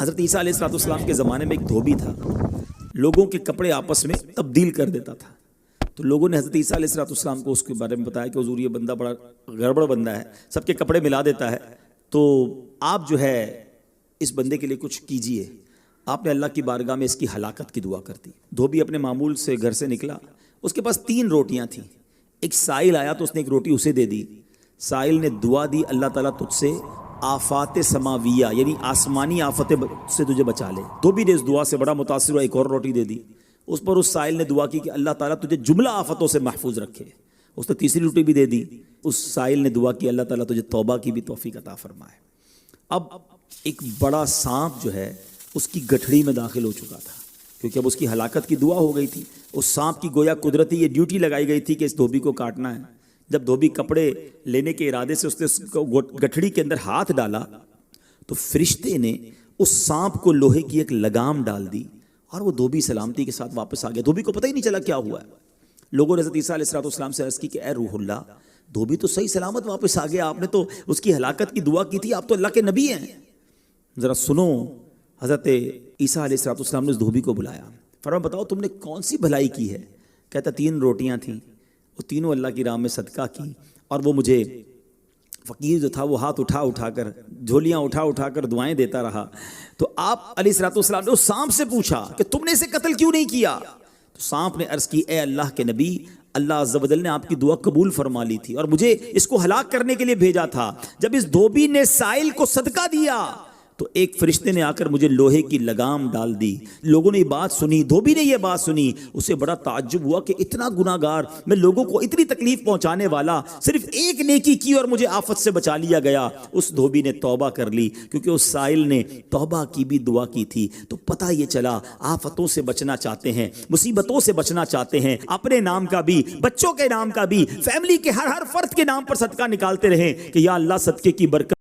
حضرت عیسیٰ علیہ السلام کے زمانے میں ایک دھوبی تھا، لوگوں کے کپڑے آپس میں تبدیل کر دیتا تھا۔ تو لوگوں نے حضرت عیسیٰ علیہ السلام کو اس کے بارے میں بتایا کہ حضور یہ بندہ بڑا گڑبڑ بندہ ہے، سب کے کپڑے ملا دیتا ہے، تو آپ جو ہے اس بندے کے لیے کچھ کیجئے۔ آپ نے اللہ کی بارگاہ میں اس کی ہلاکت کی دعا کر دی۔ دھوبی اپنے معمول سے گھر سے نکلا، اس کے پاس 3 روٹیاں تھیں۔ ایک سائل آیا تو اس نے ایک روٹی اسے دے دی۔ سائل نے دعا دی، اللہ تعالیٰ تجھ سے آفات سماویہ یعنی آسمانی آفتیں سے تجھے بچا لے۔ دھوبی نے اس دعا سے بڑا متاثر ہوا، ایک اور روٹی دے دی۔ اس پر اس سائل نے دعا کی کہ اللہ تعالیٰ تجھے جملہ آفتوں سے محفوظ رکھے۔ اس نے تیسری روٹی بھی دے دی۔ اس سائل نے دعا کی اللہ تعالیٰ تجھے توبہ کی بھی توفیق عطا فرمائے۔ اب ایک بڑا سانپ جو ہے اس کی گٹھڑی میں داخل ہو چکا تھا، کیونکہ اب اس کی ہلاکت کی دعا ہو گئی تھی۔ اس سانپ کی گویا قدرتی یہ ڈیوٹی لگائی گئی تھی کہ اس دھوبی کو کاٹنا ہے۔ جب دھوبی کپڑے لینے کے ارادے سے اس نے گٹھڑی کے اندر ہاتھ ڈالا تو فرشتے نے اس سانپ کو لوہے کی ایک لگام ڈال دی اور وہ دھوبی سلامتی کے ساتھ واپس آ گیا۔ دھوبی کو پتہ ہی نہیں چلا کیا ہوا ہے۔ لوگوں نے حضرت عیسیٰ علیہ السلام سے عرض کی کہ اے روح اللہ، دھوبی تو صحیح سلامت واپس آ گیا، آپ نے تو اس کی ہلاکت کی دعا کی تھی، آپ تو اللہ کے نبی ہیں۔ ذرا سنو، حضرت عیسیٰ علیہ السلام نے اس دھوبی کو بلایا، فرمایا بتاؤ تم نے کون سی بھلائی کی ہے؟ کہتا 3 روٹیاں تھیں، وہ تینوں اللہ کی راہ میں صدقہ کی، اور وہ مجھے فقیر جو تھا وہ ہاتھ اٹھا کر جھولیاں اٹھا کر دعائیں دیتا رہا۔ تو آپ علیہ السلام نے اس سانپ سے پوچھا کہ تم نے اسے قتل کیوں نہیں کیا؟ تو سانپ نے عرض کی اے اللہ کے نبی، اللہ عز و جل نے آپ کی دعا قبول فرما لی تھی اور مجھے اس کو ہلاک کرنے کے لیے بھیجا تھا۔ جب اس دھوبی نے سائل کو صدقہ دیا تو ایک فرشتے نے آ کر مجھے لوہے کی لگام ڈال دی۔ لوگوں نے یہ بات سنی، دھوبی نے یہ بات سنی، اسے بڑا تعجب ہوا کہ اتنا گناہ گار میں، لوگوں کو اتنی تکلیف پہنچانے والا، صرف ایک نیکی کی اور مجھے آفت سے بچا لیا گیا۔ اس دھوبی نے توبہ کر لی، کیونکہ اس سائل نے توبہ کی بھی دعا کی تھی۔ تو پتہ یہ چلا آفتوں سے بچنا چاہتے ہیں، مصیبتوں سے بچنا چاہتے ہیں، اپنے نام کا بھی، بچوں کے نام کا بھی، فیملی کے ہر فرد کے نام پر صدقہ نکالتے رہیں کہ یا اللہ صدقے کی برکت